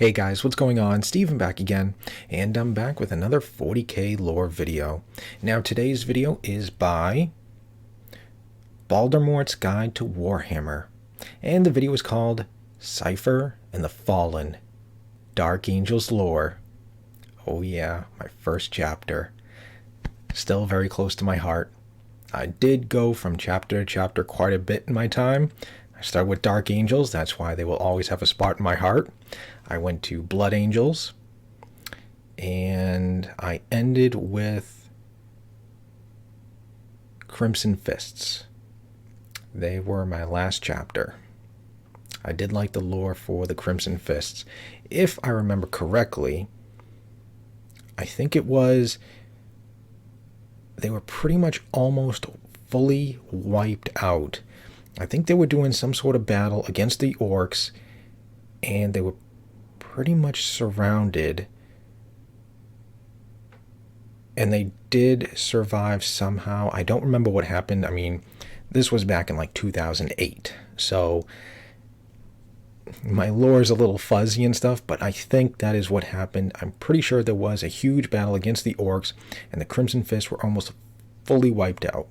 Hey guys, what's going on? Steven back again, and I'm back with another 40k lore video. Now today's video is by Baldermort's Guide to Warhammer, and the video is called Cypher and the Fallen, Dark Angels Lore. Oh yeah, my first chapter. Still very close to my heart. I did go from chapter to chapter quite a bit in my time. I started with Dark Angels, that's why they will always have a spot in my heart. I went to Blood Angels, and I ended with Crimson Fists. They were my last chapter. I did like the lore for the Crimson Fists. If I remember correctly, I think it was they were pretty much almost fully wiped out. I think they were doing some sort of battle against the orcs, and they were pretty much surrounded, and they did survive somehow. I don't remember what happened. I mean, this was back in like 2008, so my lore is a little fuzzy and stuff, but I think that is what happened. I'm pretty sure there was a huge battle against the orcs, and the Crimson Fists were almost fully wiped out.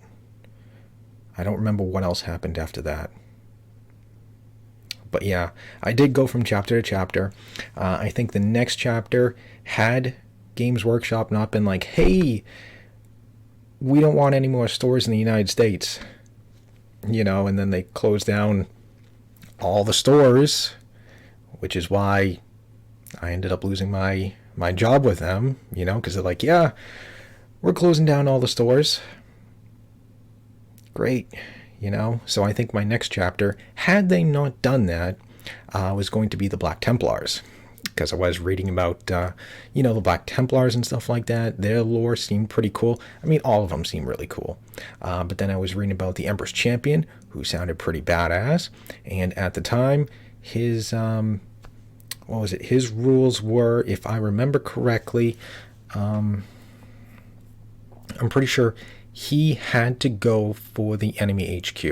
I don't remember what else happened after that. But yeah, I did go from chapter to chapter. I think the next chapter, had Games Workshop not been like, hey, we don't want any more stores in the United States, you know, and then they closed down all the stores, which is why I ended up losing my job with them, you know, because they're like, yeah, we're closing down all the stores. Great, you know. So I think my next chapter, had they not done that, was going to be the Black Templars, because I was reading about you know, the Black Templars and stuff like that. Their lore seemed pretty cool. I mean, all of them seem really cool, but then I was reading about the Emperor's Champion, who sounded pretty badass, and at the time his what was it, his rules were, if I remember correctly, I'm pretty sure he had to go for the enemy HQ.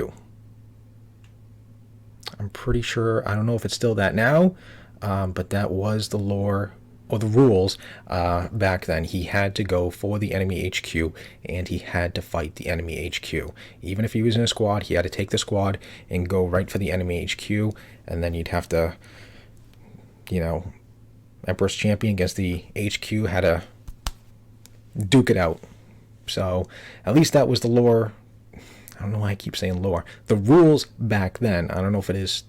I'm pretty sure, I don't know if it's still that now, but that was the lore, or the rules, back then. He had to go for the enemy HQ, and he had to fight the enemy HQ. Even if he was in a squad, he had to take the squad and go right for the enemy HQ, and then you'd have to, you know, Emperor's Champion against the HQ had to duke it out. So at least that was the lore. I don't know why I keep saying lore. The rules back then. I don't know if it is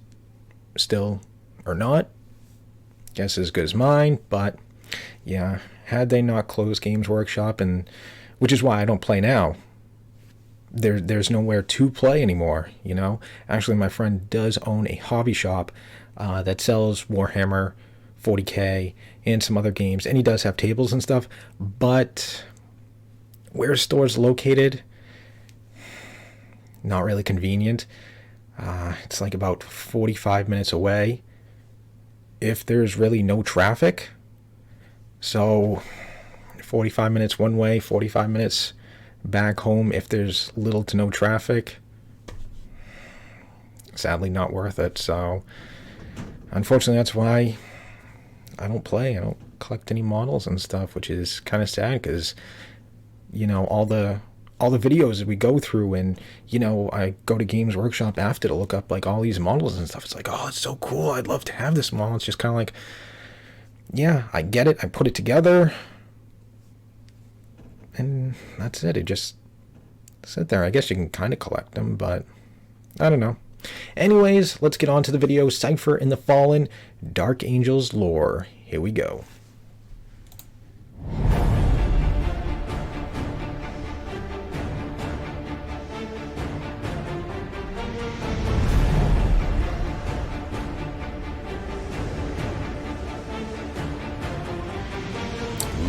still or not. Guess as good as mine. But yeah, had they not closed Games Workshop, and which is why I don't play now. There's nowhere to play anymore. You know. Actually, my friend does own a hobby shop that sells Warhammer 40k and some other games, and he does have tables and stuff. But where store's located, not really convenient. It's like about 45 minutes away if there's really no traffic. So 45 minutes one way, 45 minutes back home if there's little to no traffic. Sadly not worth it. So unfortunately, that's why I don't play. I don't collect any models and stuff, which is kind of sad, because you know, all the videos that we go through, and you know, I go to Games Workshop after to look up like all these models and stuff. It's like, oh, it's so cool, I'd love to have this model. It's just kind of like, yeah, I get it, I put it together, and that's it. It just sit there. I guess you can kind of collect them, but I don't know. Anyways, let's get on to the video. Cypher and the Fallen, Dark Angels lore. Here we go.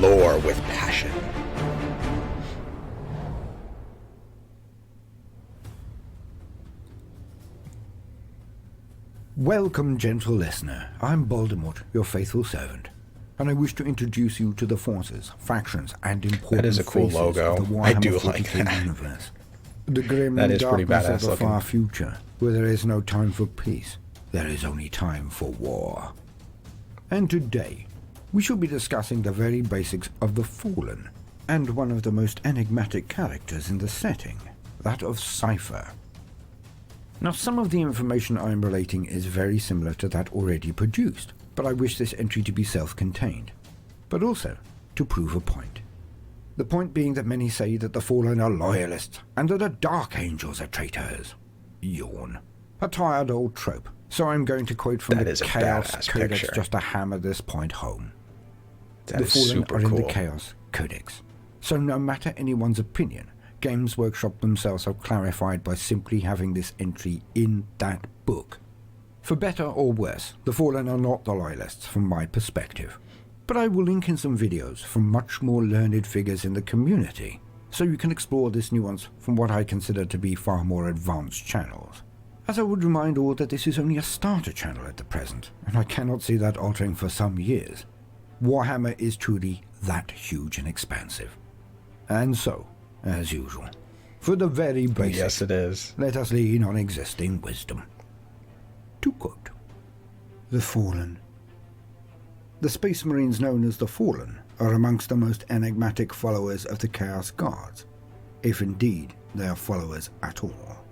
Lore with passion. Welcome, gentle listener. I'm Baldermort, your faithful servant, and I wish to introduce you to the forces, factions, and important That is a cool faces logo. of the I Warhammer do 40K like that. universe. The grim That is pretty darkness badass of the looking. far future, where there is no time for peace, there is only time for war. And today, we shall be discussing the very basics of the Fallen, and one of the most enigmatic characters in the setting, that of Cypher. Now, some of the information I am relating is very similar to that already produced, but I wish this entry to be self-contained, but also to prove a point. The point being that many say that the Fallen are loyalists, and that the Dark Angels are traitors. Yawn. A tired old trope, so I'm going to quote from the Chaos Codex just to hammer this point home. The Fallen are in the Chaos Codex, so no matter anyone's opinion, Games Workshop themselves have clarified by simply having this entry in that book. For better or worse, the Fallen are not the loyalists from my perspective, but I will link in some videos from much more learned figures in the community, so you can explore this nuance from what I consider to be far more advanced channels. As I would remind all that this is only a starter channel at the present, and I cannot see that altering for some years. Warhammer is truly that huge and expansive. And so, as usual, for the very basics, yes it is, let us lean on existing wisdom. To quote, the Fallen. The Space Marines known as the Fallen are amongst the most enigmatic followers of the Chaos Guards, if indeed they are followers at all.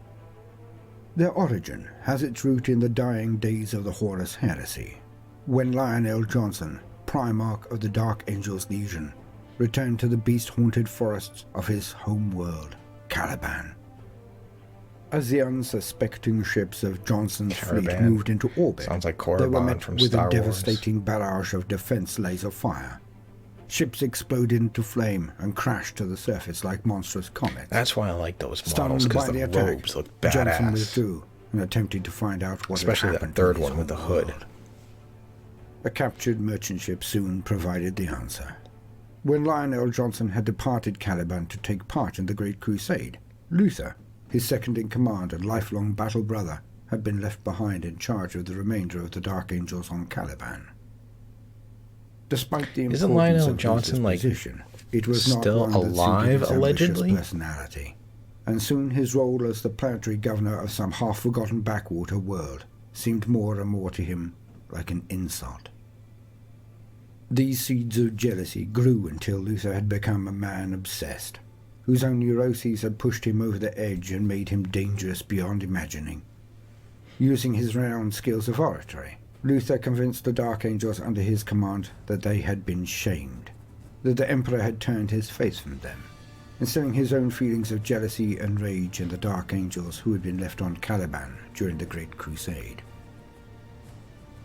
Their origin has its root in the dying days of the Horus Heresy, when Lionel Johnson, Primarch of the Dark Angels Legion, returned to the beast-haunted forests of his home world, Caliban. As the unsuspecting ships of Johnson's fleet moved into orbit, sounds like they were met from with Star a devastating barrage of defense laser fire. Ships exploded into flame and crashed to the surface like monstrous comets. That's why I like those models, because the robes look badass. Johnson withdrew and attempted to find out what especially had happened that third to his one with the home hood. world. A captured merchant ship soon provided the answer. When Lionel Johnson had departed Caliban to take part in the Great Crusade, Luther, his second-in-command and lifelong battle brother, had been left behind in charge of the remainder of the Dark Angels on Caliban. Despite the Isn't importance Lionel of Johnson Luther's position, it was still not one that alive, suited his allegedly? ambitious personality, and soon his role as the planetary governor of some half-forgotten backwater world seemed more and more to him like an insult. These seeds of jealousy grew until Luther had become a man obsessed, whose own neuroses had pushed him over the edge and made him dangerous beyond imagining. Using his renowned skills of oratory, Luther convinced the Dark Angels under his command that they had been shamed, that the Emperor had turned his face from them, instilling his own feelings of jealousy and rage in the Dark Angels who had been left on Caliban during the Great Crusade.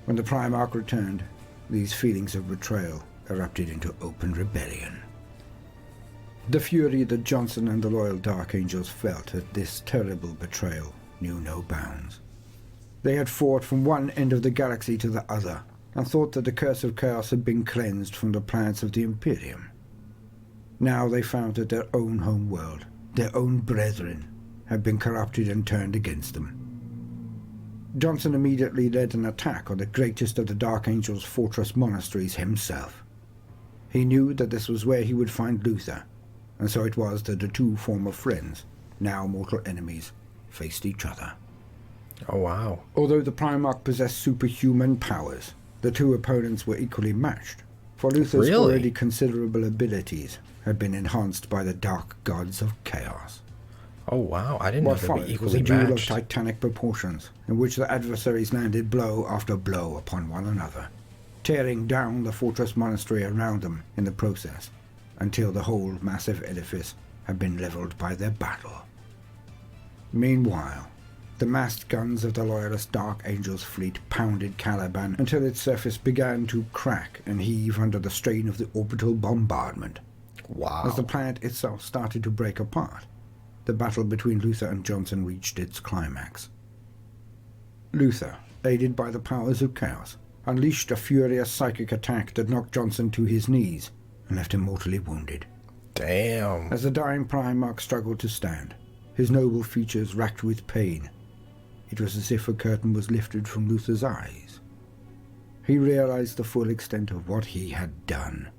When the Primarch returned, these feelings of betrayal erupted into open rebellion. The fury that Johnson and the loyal Dark Angels felt at this terrible betrayal knew no bounds. They had fought from one end of the galaxy to the other, and thought that the curse of chaos had been cleansed from the planets of the Imperium. Now they found that their own home world, their own brethren, had been corrupted and turned against them. Johnson immediately led an attack on the greatest of the Dark Angels' fortress monasteries himself. He knew that this was where he would find Luther, and so it was that the two former friends, now mortal enemies, faced each other. Oh wow. Although the Primarch possessed superhuman powers, the two opponents were equally matched, for Luther's already considerable abilities had been enhanced by the dark gods of chaos. Oh wow, I didn't know they'd be equally was a duel matched. of titanic proportions, in which the adversaries landed blow after blow upon one another, tearing down the fortress monastery around them in the process, until the whole massive edifice had been leveled by their battle. Meanwhile, the massed guns of the loyalist Dark Angels fleet pounded Caliban until its surface began to crack and heave under the strain of the orbital bombardment. Wow. As the planet itself started to break apart, the battle between Luther and Johnson reached its climax. Luther, aided by the powers of chaos, unleashed a furious psychic attack that knocked Johnson to his knees and left him mortally wounded. Damn. As the dying Primarch struggled to stand, his noble features racked with pain, it was as if a curtain was lifted from Luther's eyes. He realized the full extent of what he had done.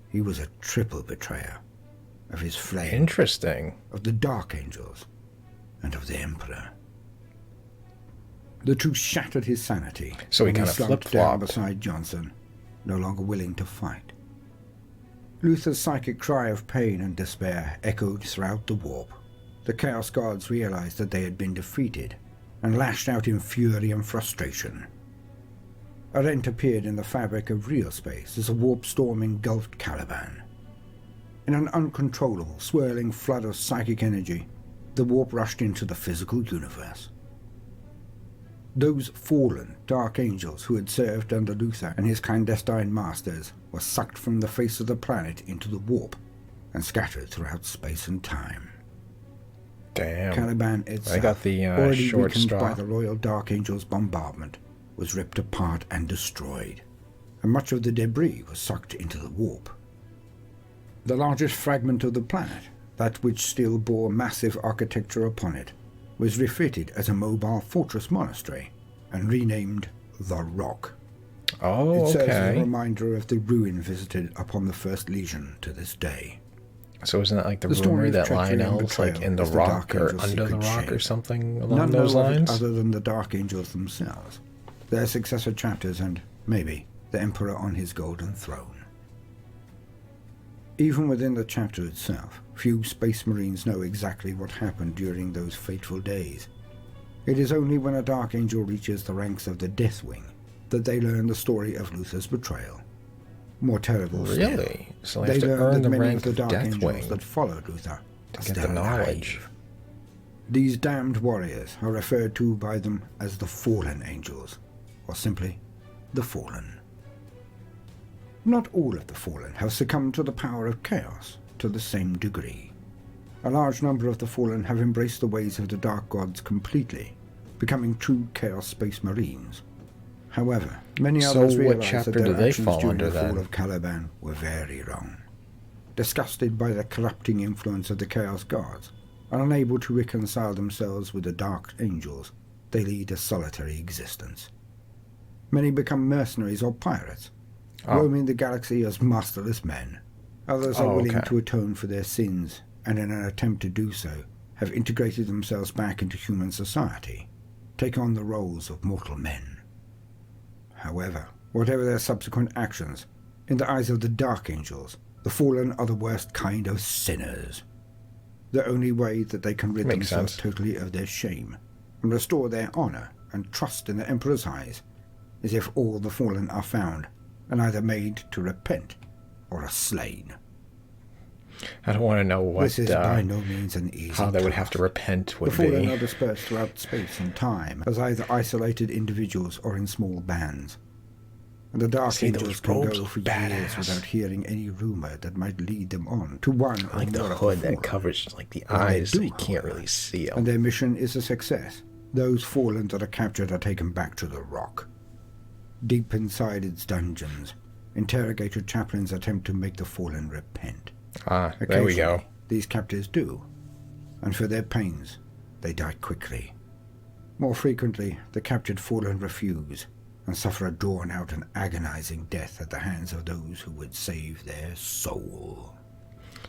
He was a triple betrayer of his flame, Interesting. of the Dark Angels, and of the Emperor. The truth shattered his sanity. So he when kind of slumped down flip-flopped. beside Johnson no longer willing to fight. Luther's psychic cry of pain and despair echoed throughout the warp. The Chaos Guards realized that they had been defeated and lashed out in fury and frustration. A rent appeared in the fabric of real space as a warp storm engulfed Caliban. In an uncontrollable, swirling flood of psychic energy, the warp rushed into the physical universe. Those fallen Dark Angels who had served under Luther and his clandestine masters were sucked from the face of the planet into the warp and scattered throughout space and time. Damn. Caliban itself, I got the already short weakened straw. by the Royal Dark Angels' bombardment, was ripped apart and destroyed, and much of the debris was sucked into the warp. The largest fragment of the planet, that which still bore massive architecture upon it, was refitted as a mobile fortress monastery and renamed The Rock. Oh, It serves as a okay. reminder of the ruin visited upon the First Legion to this day. So isn't that like the The story rumor of that treachery and Lionel's like betrayal in the is the rock Dark or Angel's under the secret rock or shape. something along None know those of it lines? other than the Dark Angels themselves, their successor chapters, and, maybe, the Emperor on his golden throne. Even within the chapter itself, few Space Marines know exactly what happened during those fateful days. It is only when a Dark Angel reaches the ranks of the Deathwing that they learn the story of Luther's betrayal. More terrible still, Really? So they they have to learn earn that the many rank of the of Dark Angels Deathwing that followed Luther to are get still the knowledge. alive. These damned warriors are referred to by them as the Fallen Angels, or simply the Fallen. Not all of the Fallen have succumbed to the power of chaos to the same degree. A large number of the Fallen have embraced the ways of the Dark Gods completely, becoming true Chaos Space Marines. However, many So others what realize chapter that do their they actions fall during under the fall then? of Caliban were very wrong. Disgusted by the corrupting influence of the Chaos Guards, and unable to reconcile themselves with the Dark Angels, they lead a solitary existence. Many become mercenaries or pirates, roaming the galaxy as masterless men. Others are willing okay. to atone for their sins, and in an attempt to do so, have integrated themselves back into human society, take on the roles of mortal men. However, whatever their subsequent actions, in the eyes of the Dark Angels, the Fallen are the worst kind of sinners. The only way that they can rid Makes themselves sense. totally of their shame and restore their honor and trust in the Emperor's eyes is if all the Fallen are found and either made to repent or are slain. I don't want to know what This is by no means an easy how they would have task. to repent The would Fallen be. are dispersed throughout space and time as either isolated individuals or in small bands. And the Dark See, those Angels can robes go look for years badass. without hearing any rumor that might lead them on to one I like or the more of hood the that Fallen. covers like the When they eyes, so do, you can't however, really see And them. their mission is a success. Those Fallen that are captured are taken back to the Rock. Deep inside its dungeons, interrogator chaplains attempt to make the Fallen repent. Ah, there we go. Occasionally, these captives do, and for their pains, they die quickly. More frequently, the captured Fallen refuse and suffer a drawn-out and agonizing death at the hands of those who would save their soul.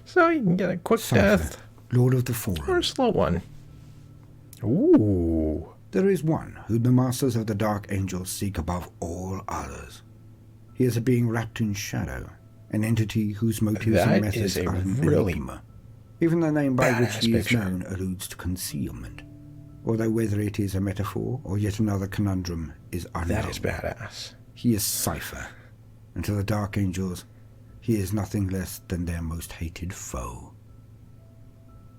So you can get a quick Cypher, death Lord of the or Fallen. a slow one. Ooh. There is one who the masters of the Dark Angels seek above all others. He is a being wrapped in shadow, an entity whose motives That and methods is a are an really enigma. Even the name by which badass he is picture. known alludes to concealment, although whether it is a metaphor or yet another conundrum is unknown. That is badass. He is Cypher, and to the Dark Angels, he is nothing less than their most hated foe.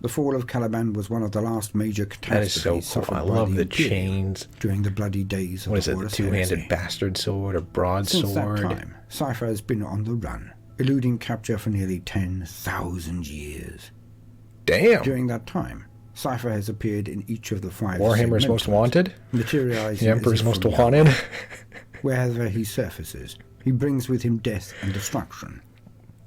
The fall of Caliban was one of the last major That is so catastrophes cool. suffered I by love the Imperium chains. during the bloody days of What is the it, the Horus two-handed Heresy. bastard sword or Since broadsword? that time, Cypher has been on the run, eluding capture for nearly 10,000 years. Damn. During that time, Cypher has appeared in each of the 5 Warhammer's Most segmentos, Wanted? materializing The as Emperor's if Most from Wanted? nowhere. Wherever he surfaces, he brings with him death and destruction.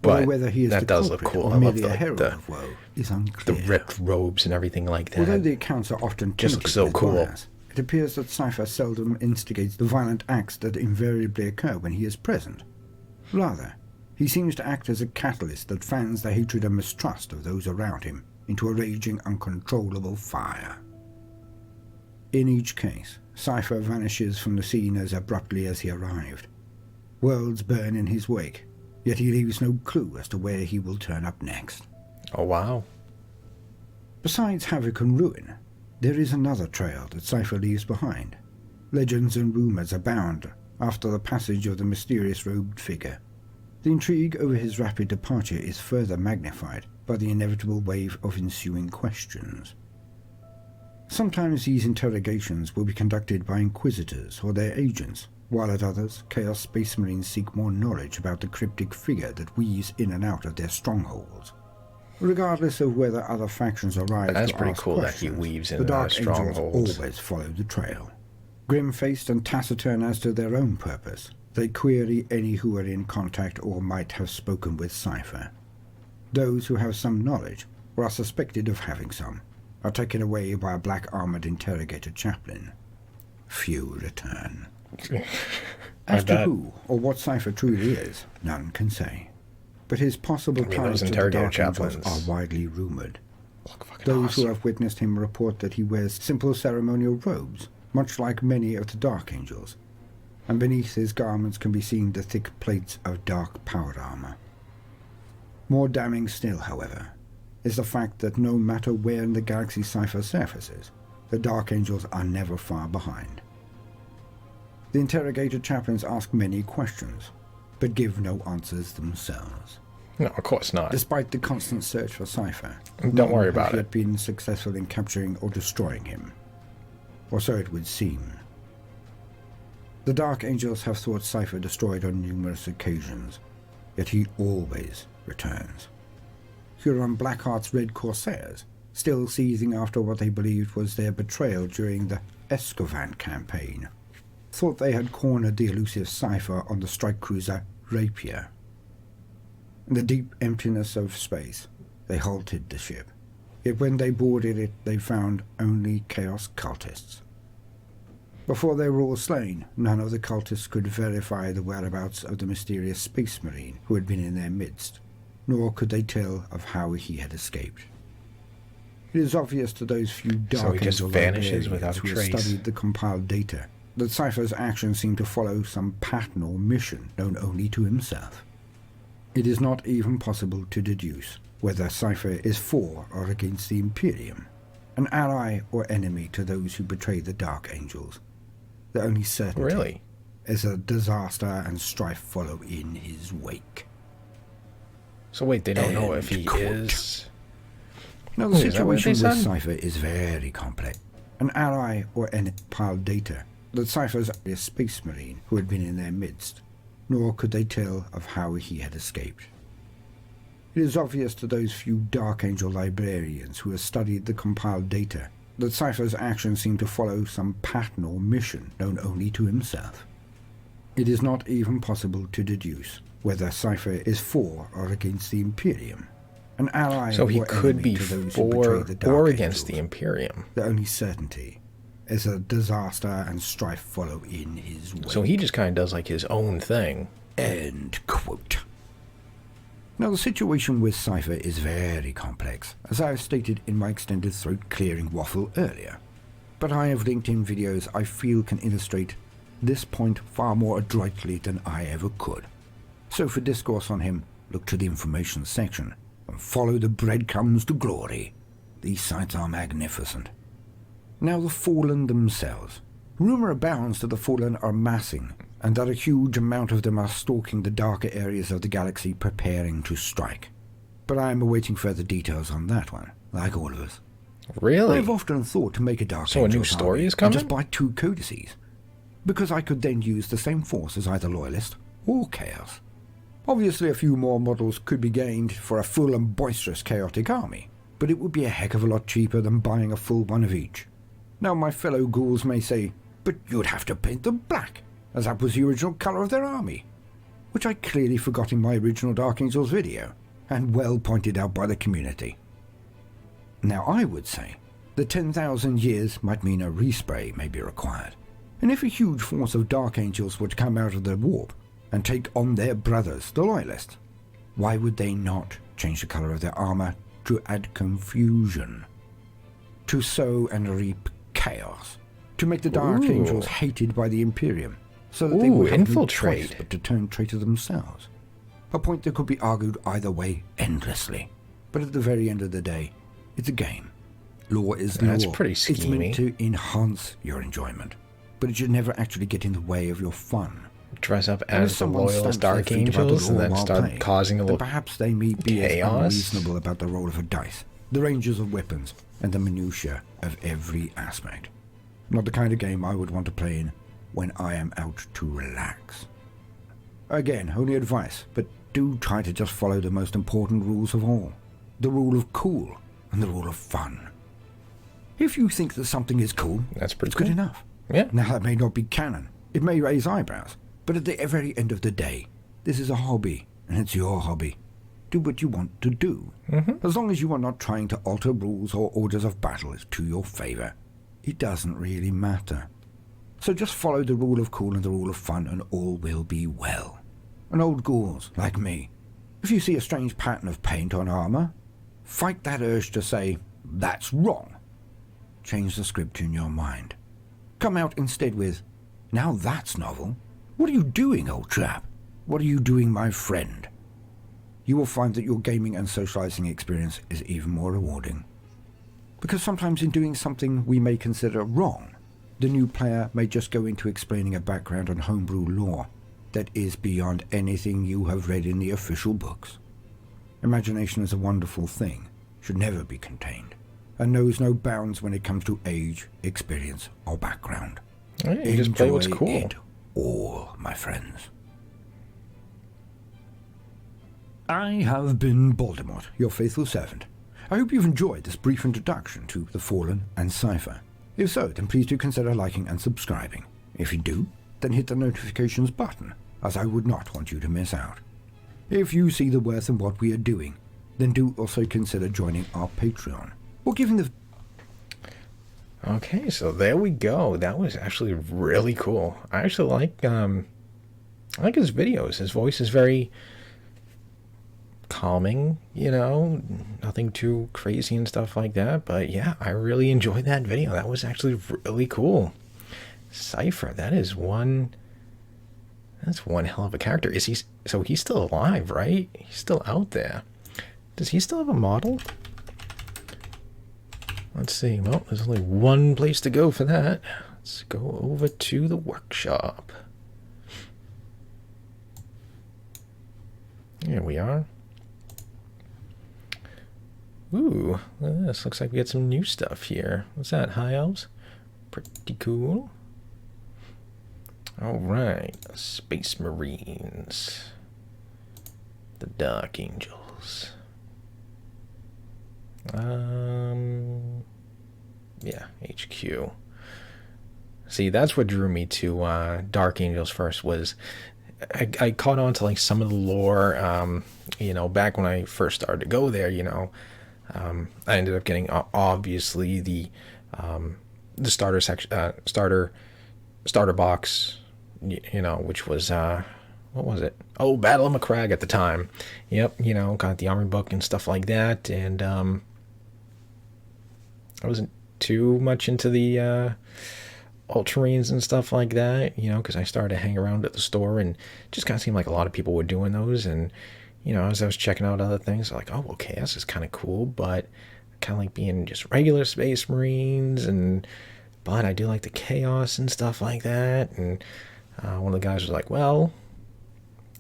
But Although whether he is that the does look culprit cool. or I love merely the, a like, herald the- of woe is The unclear. ripped robes and everything like that. Although the accounts are often Just tainted looks so with cool. bias, it appears that Cypher seldom instigates the violent acts that invariably occur when he is present. Rather, he seems to act as a catalyst that fans the hatred and mistrust of those around him into a raging, uncontrollable fire. In each case, Cypher vanishes from the scene as abruptly as he arrived. Worlds burn in his wake, yet he leaves no clue as to where he will turn up next. Oh, wow. Besides havoc and ruin, there is another trail that Cypher leaves behind. Legends and rumours abound after the passage of the mysterious robed figure. The intrigue over his rapid departure is further magnified by the inevitable wave of ensuing questions. Sometimes these interrogations will be conducted by inquisitors or their agents, while at others, Chaos Space Marines seek more knowledge about the cryptic figure that weaves in and out of their strongholds. Regardless of whether other factions arrive That's to pretty ask cool that he questions, weaves in the Dark strongholds. Angels always follow the trail. Grim-faced and taciturn as to their own purpose, they query any who are in contact or might have spoken with Cypher. Those who have some knowledge, or are suspected of having some, are taken away by a black-armoured interrogator chaplain. Few return. As to who or what Cypher truly is, none can say. But his possible ties to the Dark Angels are widely rumoured. Those who have witnessed him report that he wears simple ceremonial robes, much like many of the Dark Angels, and beneath his garments can be seen the thick plates of dark power armour. More damning still, however, is the fact that no matter where in the galaxy Cypher surfaces, the Dark Angels are never far behind. The interrogator chaplains ask many questions, but give no answers themselves. No, of course not. Despite the constant search for Cypher, Don't worry about it. Yet it. been successful in capturing or destroying him, or so it would seem. The Dark Angels have thought Cypher destroyed on numerous occasions, yet he always returns. Huron Blackheart's Red Corsairs, still seething after what they believed was their betrayal during the Escovant campaign, thought they had cornered the elusive Cypher on the strike cruiser Rapier. In the deep emptiness of space, they halted the ship. Yet when they boarded it, they found only Chaos cultists. Before they were all slain, none of the cultists could verify the whereabouts of the mysterious Space Marine who had been in their midst, nor could they tell of how he had escaped. It is obvious to those few Dark Angel vanishes without a who have trace. studied the compiled data that Cypher's actions seem to follow some pattern or mission known only to himself. It is not even possible to deduce whether Cypher is for or against the Imperium, an ally or enemy to those who betray the Dark Angels. The only certainty is that disaster and strife follow in his wake. So wait, they don't know if he is... Now the situation with Cypher is very complex. An ally or enemy piled data that Cypher's a Space Marine who had been in their midst, nor could they tell of how he had escaped. It is obvious to those few Dark Angel librarians who have studied the compiled data that Cypher's actions seem to follow some pattern or mission known only to himself. It is not even possible to deduce whether Cypher is for or against the Imperium, an ally So he or could enemy be to those who betray for the Dark or against Angels. the Imperium. The only certainty is that disaster and strife follow in his wake. So he just kind of does like his own thing. End quote. Now the situation with Cypher is very complex, as I have stated in my extended throat-clearing waffle earlier. But I have linked in videos I feel can illustrate this point far more adroitly than I ever could. So for discourse on him, look to the information section and follow the breadcrumbs to glory. These sites are magnificent. Now the Fallen themselves. Rumour abounds that the Fallen are massing, and that a huge amount of them are stalking the darker areas of the galaxy preparing to strike. But I am awaiting further details on that one, like all of us. Really? I've often thought to make a Dark So a new Angels story army is and coming? just buy 2 codices, because I could then use the same force as either Loyalist or Chaos. Obviously a few more models could be gained for a full and boisterous chaotic army, but it would be a heck of a lot cheaper than buying a full one of each. Now my fellow ghouls may say, but you'd have to paint them black, as that was the original colour of their army, which I clearly forgot in my original Dark Angels video, and well pointed out by the community. Now I would say that 10,000 years might mean a respray may be required, and if a huge force of Dark Angels were to come out of the warp and take on their brothers, the Loyalists, why would they not change the colour of their armour to add confusion, to sow and reap chaos, to make the Dark Angels hated by the Imperium, so that they Ooh, would have no infiltrate. choice but to turn traitor themselves. A point that could be argued either way endlessly. But at the very end of the day, it's a game. Law is law. That's pretty It's schemy. meant to enhance your enjoyment, but it should never actually get in the way of your fun. Dress up And if as the someone loyalist stamps their Dark feet about the Angels and law then while start playing, causing a then little perhaps they may be as chaos. unreasonable about the roll of a dice, the ranges of weapons, and the minutiae of every aspect. Not the kind of game I would want to play in when I am out to relax. Again, only advice, but do try to just follow the most important rules of all. The rule of cool and the rule of fun. If you think that something is cool, That's pretty it's cool. good enough. Yeah. Now that may not be canon. It may raise eyebrows. But at the very end of the day, this is a hobby, and it's your hobby. Do what you want to do. As long as you are not trying to alter rules or orders of battle to your favor, it doesn't really matter. So just follow the rule of cool and the rule of fun, and all will be well. And old ghouls, like me, if you see a strange pattern of paint on armor, fight that urge to say, that's wrong. Change the script in your mind. Come out instead with, now that's novel. What are you doing, old chap? What are you doing, my friend? You will find that your gaming and socializing experience is even more rewarding. Because sometimes in doing something we may consider wrong, the new player may just go into explaining a background on homebrew lore that is beyond anything you have read in the official books. Imagination is a wonderful thing, should never be contained, and knows no bounds when it comes to age, experience, or background. Yeah, you just play what's Enjoy cool. it all, my friends. I have been Voldemort, your faithful servant. I hope you've enjoyed this brief introduction to The Fallen and Cypher. If so, then please do consider liking and subscribing. If you do, then hit the notifications button, as I would not want you to miss out. If you see the worth in what we are doing, then do also consider joining our Patreon, or giving the... Okay, so there we go. That was actually really cool. I actually I like his videos. His voice is very calming, you know, nothing too crazy and stuff like that. But yeah, I really enjoyed that video. That was actually really cool. Cypher, that's one hell of a character. So he's still alive, right? He's still out there. Does he still have a model? Let's see. Well, there's only one place to go for that. Let's go over to the workshop. Here we are. Ooh, this looks like we got some new stuff here. What's that, High Elves? Pretty cool. Alright, Space Marines. The Dark Angels. Yeah, HQ. See, that's what drew me to Dark Angels first. Was I caught on to like some of the lore, you know, back when I first started to go there, you know. I ended up getting obviously the starter section, starter box, you know, which was what was it? Oh, Battle of McCrag at the time. Yep, you know, got the army book and stuff like that, and I wasn't too much into the Ultramarines and stuff like that, you know, because I started to hang around at the store and just kind of seemed like a lot of people were doing those. And, you know, as I was checking out other things, like, oh, well, Chaos is kind of cool, but kind of like being just regular Space Marines. But I do like the Chaos and stuff like that. And one of the guys was like, well,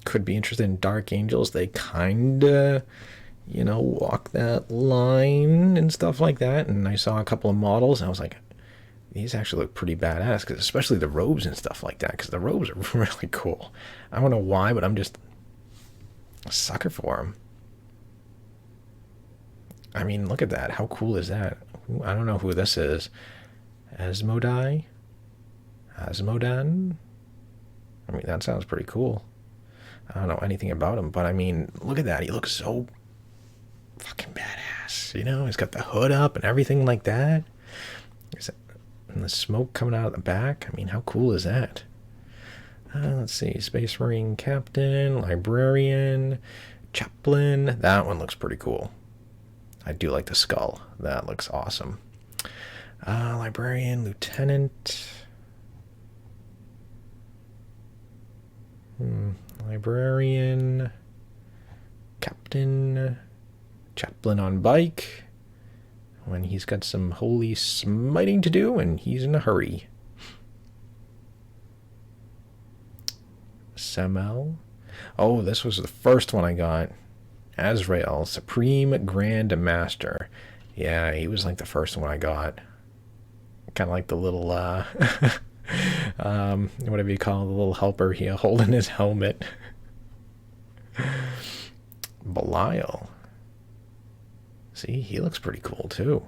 could be interested in Dark Angels. They kind of, you know, walk that line and stuff like that. And I saw a couple of models and I was like, these actually look pretty badass, because especially the robes and stuff like that, because the robes are really cool. I don't know why, but I'm just a sucker for them. I mean, look at that. How cool is that? I don't know who this is. Asmodan? I mean, that sounds pretty cool. I don't know anything about him, but I mean, look at that. He looks so fucking badass. You know, he's got the hood up and everything like that. And the smoke coming out of the back. I mean, how cool is that? Let's see. Space Marine Captain, Librarian, Chaplain. That one looks pretty cool. I do like the skull. That looks awesome. Librarian, Lieutenant. Librarian, Captain, Chaplain on bike, when he's got some holy smiting to do and he's in a hurry. Samel. Oh, this was the first one I got. Azrael, Supreme Grand Master. Yeah, he was like the first one I got. Kind of like the little, whatever you call it, the little helper here holding his helmet. Belial. See, he looks pretty cool too.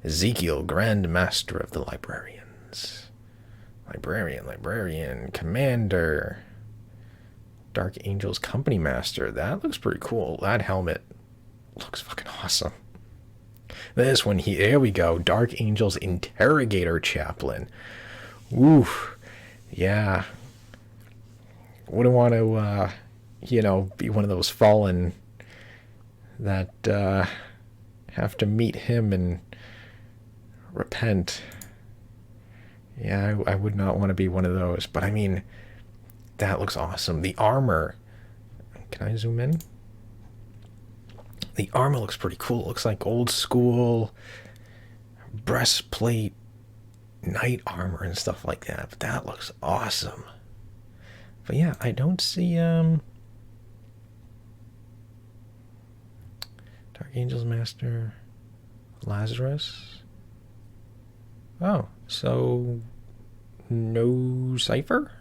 Ezekiel, Grand Master of the Librarians. Librarian, Commander. Dark Angel's Company Master. That looks pretty cool. That helmet looks fucking awesome. This one here, here we go. Dark Angel's Interrogator Chaplain. Ooh, yeah. Wouldn't want to, be one of those fallen that have to meet him and repent. Yeah, I would not want to be one of those. But I mean, that looks awesome. The armor. Can I zoom in? The armor looks pretty cool. It looks like old school breastplate, knight armor and stuff like that. But that looks awesome. But yeah, I don't see Dark Angel's Master Lazarus. Oh, so no Cypher?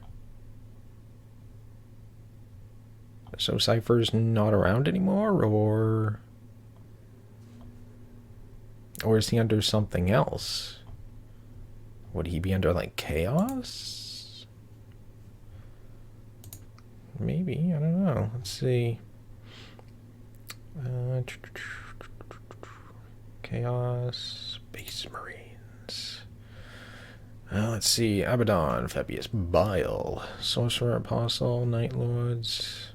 So Cypher's not around anymore, or is he under something else? Would he be under like Chaos? Maybe, I don't know. Let's see. Chaos, Space Marines. Let's see. Abaddon, Fabius Bile, Sorcerer, Apostle, Night Lords,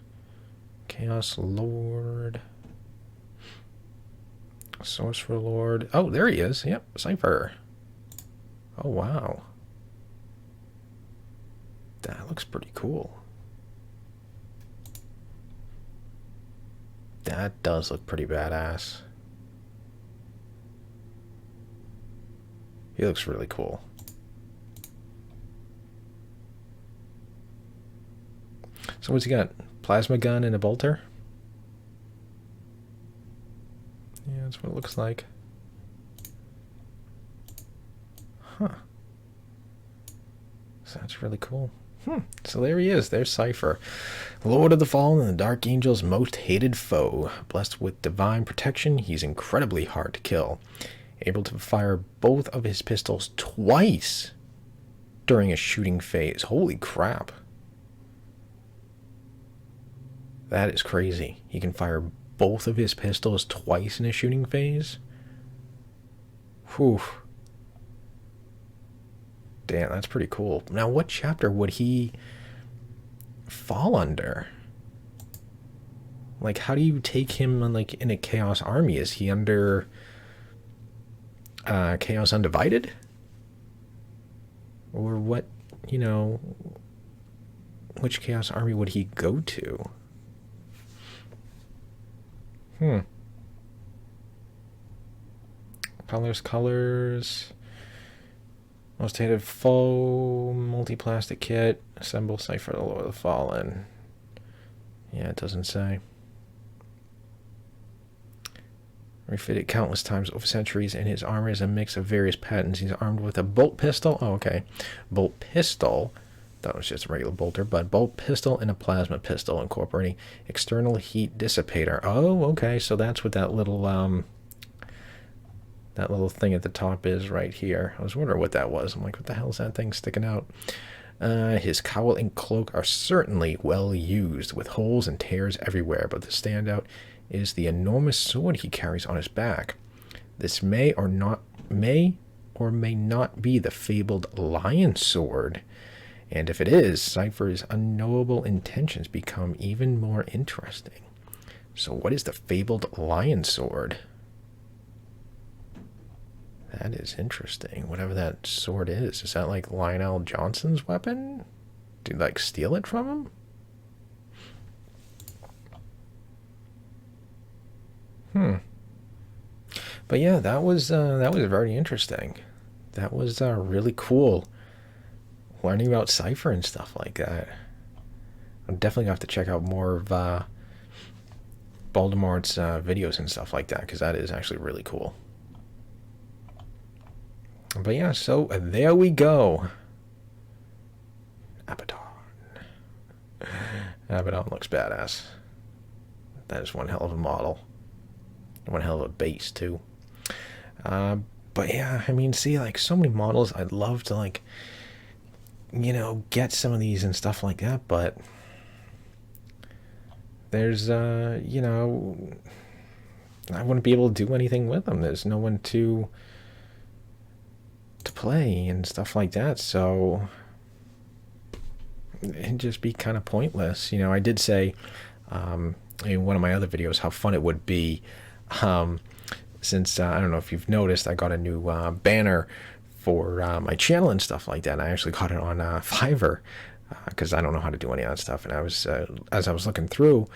Chaos Lord, Sorcerer Lord. Oh, there he is. Yep, Cypher. Oh, wow. That looks pretty cool. That does look pretty badass. He looks really cool. So what's he got? Plasma gun and a bolter? Yeah, that's what it looks like. Huh. So that's really cool. So there he is. There's Cypher. Lord of the Fallen and the Dark Angel's most hated foe. Blessed with divine protection, he's incredibly hard to kill. Able to fire both of his pistols twice during a shooting phase. Holy crap. That is crazy. He can fire both of his pistols twice in a shooting phase? Whew. Damn, that's pretty cool. Now, what chapter would he fall under? Like, how do you take him like in a Chaos Army? Is he under Chaos Undivided? Or what, which Chaos Army would he go to? Colors. Most hated foe, multi-plastic kit, assemble Cypher, the Lord of the Fallen. Yeah, it doesn't say. Refitted countless times over centuries, and his armor is a mix of various patterns. He's armed with a bolt pistol. Oh, okay. Bolt pistol. Thought it was just a regular bolter, but bolt pistol and a plasma pistol incorporating external heat dissipator. Oh, okay. So that's what that little thing at the top is right here. I was wondering what that was. I'm like, what the hell is that thing sticking out? His cowl and cloak are certainly well used, with holes and tears everywhere, but the standout is the enormous sword he carries on his back. This may or may not be the fabled lion sword. And if it is, Cypher's unknowable intentions become even more interesting. So what is the fabled lion sword? That is interesting. Whatever that sword is that like Lionel Johnson's weapon? Did you like steal it from him? But yeah, that was very interesting. That was really cool. Learning about Cypher and stuff like that. I'm definitely gonna have to check out more of Baldemart's videos and stuff like that, because that is actually really cool. But yeah, so there we go. Abaddon. Abaddon looks badass. That is one hell of a model. One hell of a base too. But yeah, I mean, see, like, so many models. I'd love to, like, you know, get some of these and stuff like that, but there's, you know, I wouldn't be able to do anything with them. There's no one to play and stuff like that, so it'd just be kind of pointless. You know, I did say in one of my other videos how fun it would be, since I don't know if you've noticed, I got a new banner for my channel and stuff like that. I actually got it on Fiverr, because I don't know how to do any of that stuff. And I was, as I was looking through,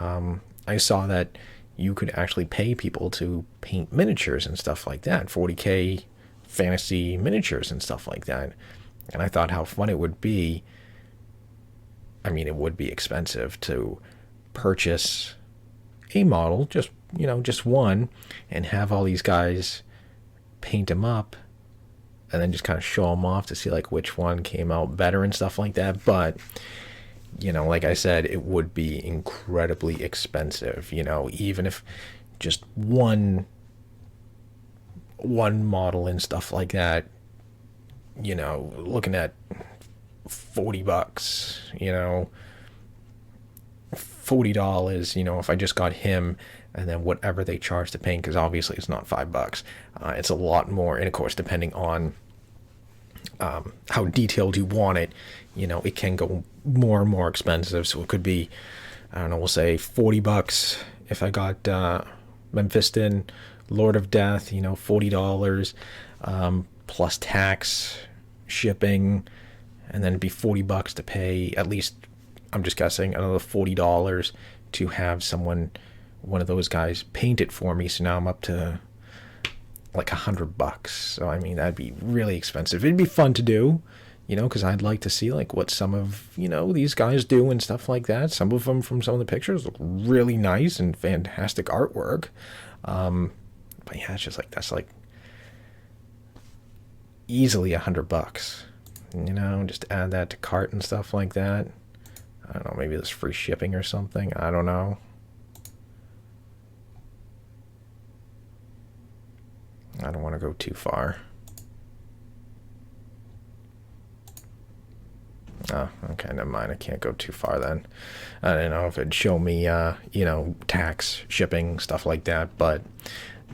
I saw that you could actually pay people to paint miniatures and stuff like that, 40K fantasy miniatures and stuff like that. And I thought how fun it would be. I mean, it would be expensive to purchase a model, just, you know, just one, and have all these guys paint them up and then just kind of show them off to see like which one came out better and stuff like that. But, you know, like I said, it would be incredibly expensive, you know, even if just one model and stuff like that, you know, looking at $40, you know, $40, you know, if I just got him, and then whatever they charge to paint, because obviously it's not $5. It's a lot more, and of course, depending on how detailed you want it, you know, it can go more and more expensive. So it could be, I don't know, we'll say $40 if I got Mephiston, Lord of Death, you know, $40, plus tax, shipping, and then it'd be $40 to pay, at least, I'm just guessing, another $40 to have someone, one of those guys, paint it for me. So now I'm up to like $100. So I mean, that'd be really expensive. It'd be fun to do, you know, because I'd like to see like what some of, you know, these guys do and stuff like that. Some of them from some of the pictures look really nice and fantastic artwork. But yeah, it's just like, that's like easily $100, you know, just add that to cart and stuff like that. I don't know, maybe there's free shipping or something. I don't know. I don't want to go too far. Oh, okay, never mind. I can't go too far then. I don't know if it'd show me, you know, tax, shipping, stuff like that. But,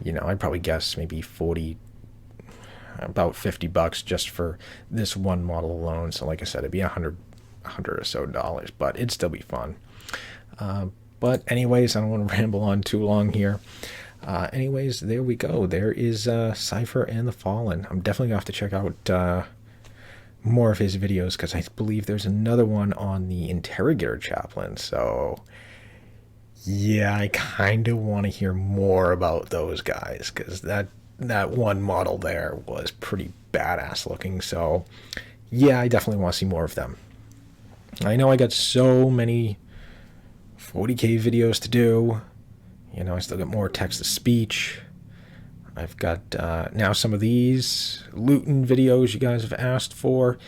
you know, I'd probably guess maybe about $50 just for this one model alone. So like I said, it'd be $100 or so, but it'd still be fun. But anyways, I don't want to ramble on too long here. Anyways, there we go. There is Cypher and the Fallen. I'm definitely gonna have to check out more of his videos, because I believe there's another one on the Interrogator Chaplain. So yeah, I kind of want to hear more about those guys, because that one model there was pretty badass looking. So yeah, I definitely want to see more of them. I know I got so many 40K videos to do. You know, I still got more text-to-speech. I've got now some of these Luton videos you guys have asked for.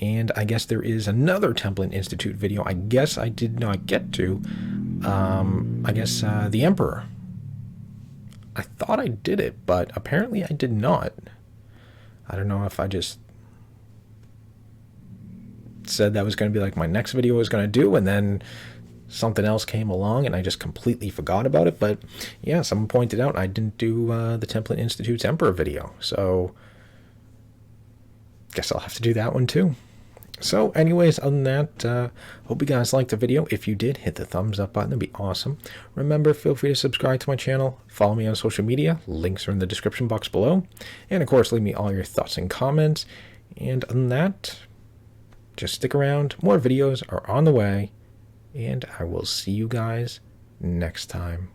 And I guess there is another Template Institute video I guess I did not get to. I guess the Emperor. I thought I did it, but apparently I did not. I don't know if I just said that was going to be like my next video I was going to do, and then something else came along and I just completely forgot about it. But yeah, someone pointed out I didn't do the Template Institute's Emperor video, so guess I'll have to do that one too. So anyways, other than that, hope you guys liked the video. If you did, hit the thumbs up button. That'd be awesome. Remember, feel free to subscribe to my channel, follow me on social media, links are in the description box below, and of course leave me all your thoughts and comments. And other than that, just stick around, more videos are on the way, and I will see you guys next time.